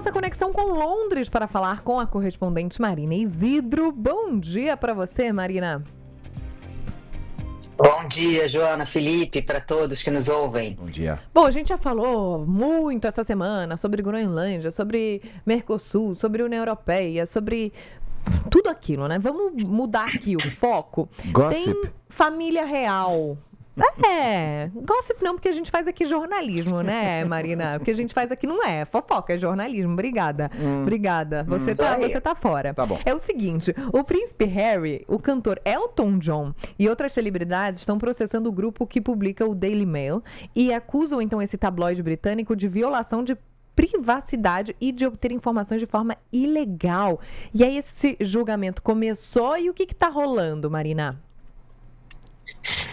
nossa conexão com Londres para falar com a correspondente Marina Isidro. Bom dia para você, Marina. Bom dia, Joana, Felipe, para todos que nos ouvem. Bom dia. Bom, a gente já falou muito essa semana sobre Groenlândia, sobre Mercosul, sobre União Europeia, sobre tudo aquilo, né? Vamos mudar aqui o foco. Gossip. Tem família real. Gossip não, porque a gente faz aqui jornalismo, né, Marina? O que a gente faz aqui não é fofoca, é jornalismo. Obrigada. Obrigada. Você tá fora. Tá bom. É o seguinte, o príncipe Harry, o cantor Elton John e outras celebridades estão processando o grupo que publica o Daily Mail e acusam, então, esse tabloide britânico de violação de privacidade e de obter informações de forma ilegal. E aí esse julgamento começou e o que tá rolando, Marina?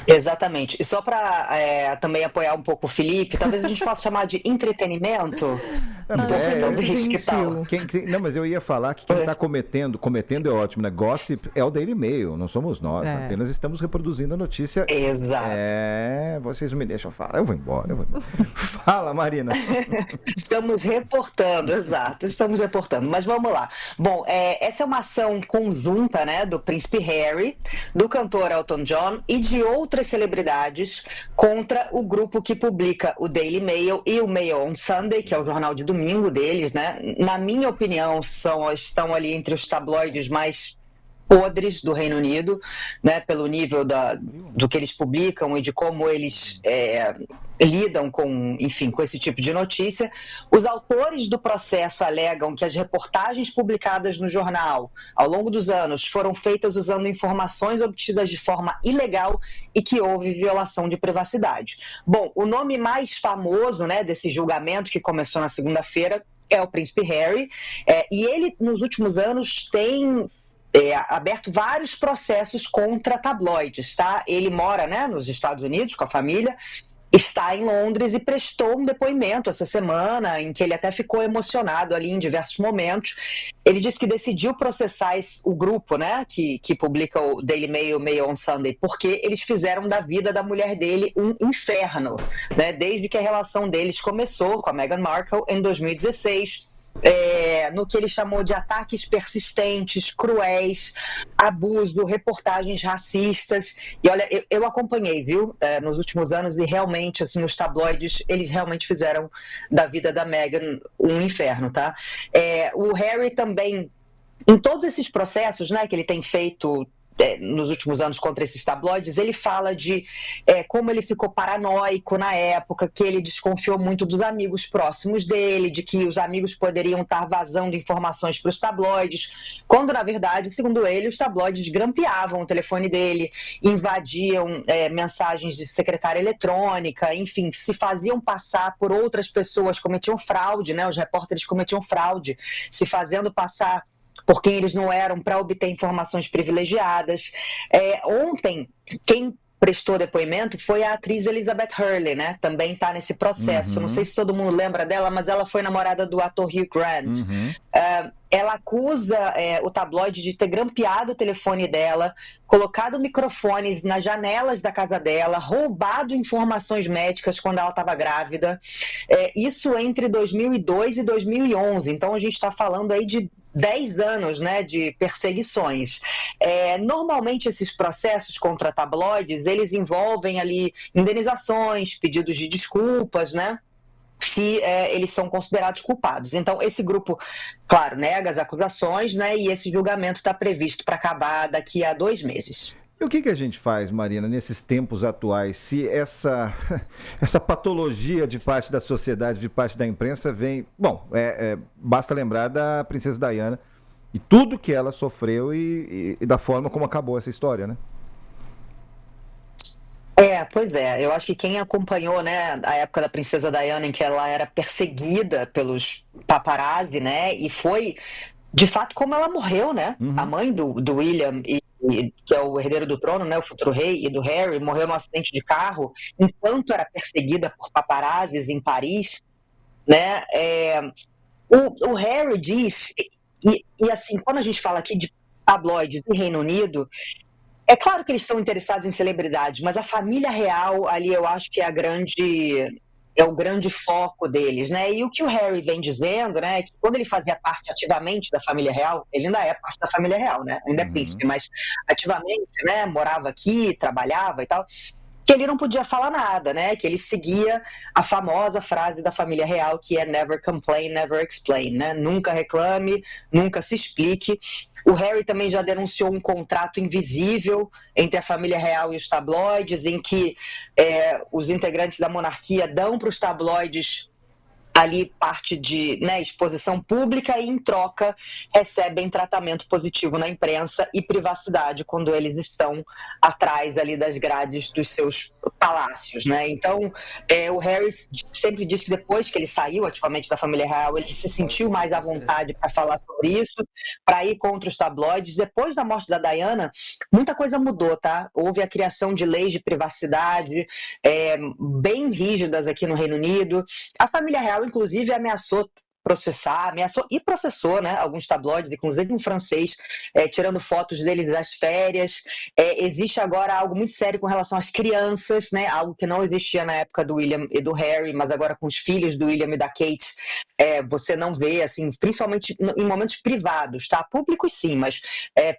Exatamente. E só para também apoiar um pouco o Felipe, talvez a gente possa chamar de entretenimento. Talvez, que tal? Não, mas eu ia falar que quem está cometendo é ótimo, né? Gossip é o Daily Mail, não somos nós. Apenas estamos reproduzindo a notícia. Exato. Vocês não me deixam falar. Eu vou embora. Fala, Marina. Estamos reportando. Mas vamos lá. Bom, essa é uma ação conjunta, né, do príncipe Harry, do cantor Elton John e de outras celebridades contra o grupo que publica o Daily Mail e o Mail on Sunday, que é o jornal de domingo deles, né? Na minha opinião, estão ali entre os tabloides mais podres do Reino Unido, né? Pelo nível do que eles publicam e de como eles lidam com esse tipo de notícia. Os autores do processo alegam que as reportagens publicadas no jornal ao longo dos anos foram feitas usando informações obtidas de forma ilegal e que houve violação de privacidade. Bom, o nome mais famoso, né, desse julgamento que começou na segunda-feira é o príncipe Harry, e ele nos últimos anos tem aberto vários processos contra tabloides, tá? Ele mora, né, nos Estados Unidos com a família, está em Londres e prestou um depoimento essa semana em que ele até ficou emocionado ali em diversos momentos. Ele disse que decidiu processar o grupo, né, que publica o Daily Mail, Mail on Sunday, porque eles fizeram da vida da mulher dele um inferno, né, desde que a relação deles começou com a Meghan Markle em 2016. No que ele chamou de ataques persistentes, cruéis, abuso, reportagens racistas. E olha, eu acompanhei, viu, nos últimos anos, e realmente, assim, os tabloides, eles realmente fizeram da vida da Meghan um inferno, tá? O Harry também, em todos esses processos, né, que ele tem feito nos últimos anos contra esses tabloides, ele fala de como ele ficou paranoico na época, que ele desconfiou muito dos amigos próximos dele, de que os amigos poderiam estar vazando informações para os tabloides, quando na verdade, segundo ele, os tabloides grampeavam o telefone dele, invadiam mensagens de secretária eletrônica, enfim, se faziam passar por outras pessoas, cometiam fraude, né? Os repórteres cometiam fraude, se fazendo passar por quem eles não eram, para obter informações privilegiadas. Ontem, quem prestou depoimento foi a atriz Elizabeth Hurley, né? Também está nesse processo. Não sei se todo mundo lembra dela, mas ela foi namorada do ator Hugh Grant. Ela acusa o tabloide de ter grampeado o telefone dela, colocado microfones nas janelas da casa dela, roubado informações médicas quando ela estava grávida. Isso entre 2002 e 2011. Então a gente está falando aí de 10 anos, né, de perseguições. Normalmente esses processos contra tabloides, eles envolvem ali indenizações, pedidos de desculpas, né, se eles são considerados culpados. Então esse grupo, claro, nega as acusações, né, e esse julgamento está previsto para acabar daqui a 2 meses. E o que a gente faz, Marina, nesses tempos atuais, se essa patologia de parte da sociedade, de parte da imprensa vem... Bom, basta lembrar da princesa Diana e tudo que ela sofreu e da forma como acabou essa história, né? Pois é, eu acho que quem acompanhou, né, a época da princesa Diana, em que ela era perseguida pelos paparazzi, né, e foi, de fato, como ela morreu, né? A mãe do William, que é o herdeiro do trono, né, o futuro rei, e do Harry, morreu num acidente de carro, enquanto era perseguida por paparazzis em Paris, né? O Harry diz, e assim, quando a gente fala aqui de tabloides e Reino Unido, é claro que eles estão interessados em celebridades, mas a família real ali eu acho que é a grande é o grande foco deles, né? E o que o Harry vem dizendo, né, é que quando ele fazia parte ativamente da família real, ele ainda é parte da família real, né? Ainda é príncipe, mas ativamente, né, morava aqui, trabalhava e tal, que ele não podia falar nada, né? Que ele seguia a famosa frase da família real, que é never complain, never explain, né? Nunca reclame, nunca se explique. O Harry também já denunciou um contrato invisível entre a família real e os tabloides, em que os integrantes da monarquia dão para os tabloides ali parte de, né, exposição pública e, em troca, recebem tratamento positivo na imprensa e privacidade quando eles estão atrás ali das grades dos seus palácios, né? Então, o Harry sempre diz que depois que ele saiu ativamente da família real, ele se sentiu mais à vontade para falar sobre isso, para ir contra os tabloides. Depois da morte da Diana, muita coisa mudou, tá? Houve a criação de leis de privacidade bem rígidas aqui no Reino Unido. A família real, inclusive, ameaçou e processou, né, alguns tabloides, inclusive um francês, tirando fotos deles das férias. Existe agora algo muito sério com relação às crianças, né, algo que não existia na época do William e do Harry, mas agora com os filhos do William e da Kate, você não vê, assim, principalmente em momentos privados, tá? Públicos sim, mas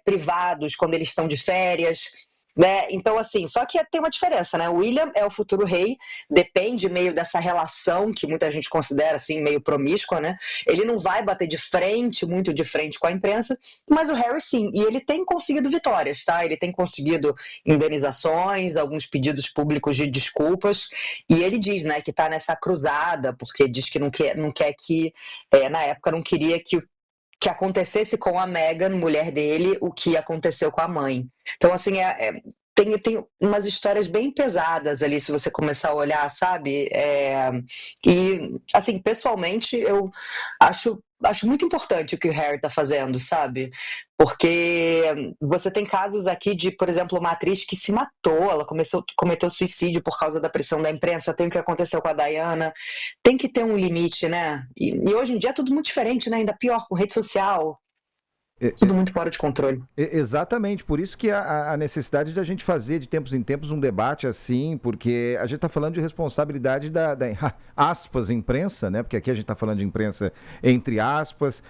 privados, quando eles estão de férias, né? Então, assim, só que tem uma diferença, né? O William é o futuro rei, depende meio dessa relação que muita gente considera assim, meio promíscua, né? Ele não vai bater muito de frente com a imprensa, mas o Harry sim, e ele tem conseguido vitórias, tá? Ele tem conseguido indenizações, alguns pedidos públicos de desculpas, e ele diz, né, que tá nessa cruzada, porque diz que não quer que, na época não queria que acontecesse com a Meghan, mulher dele, o que aconteceu com a mãe. Então, assim, tem umas histórias bem pesadas ali, se você começar a olhar, sabe? E, assim, pessoalmente, eu acho muito importante o que o Harry tá fazendo, sabe? Porque você tem casos aqui de, por exemplo, uma atriz que se matou, ela cometeu suicídio por causa da pressão da imprensa, tem o que aconteceu com a Diana, tem que ter um limite, né? E hoje em dia é tudo muito diferente, né? Ainda pior, com rede social, tudo muito fora de controle. Exatamente, por isso que a necessidade de a gente fazer de tempos em tempos um debate assim, porque a gente está falando de responsabilidade da aspas, imprensa, né? Porque aqui a gente está falando de imprensa entre aspas.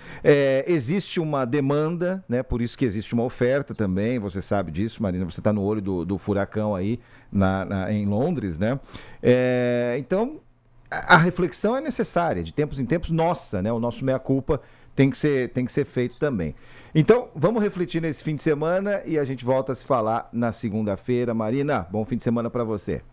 Existe uma demanda, né? Por isso que existe uma oferta também, você sabe disso, Marina, você está no olho do furacão aí em Londres, né? Então, a reflexão é necessária, de tempos em tempos, nossa, né? O nosso meia-culpa tem que ser feito também. Então, vamos refletir nesse fim de semana e a gente volta a se falar na segunda-feira. Marina, bom fim de semana para você.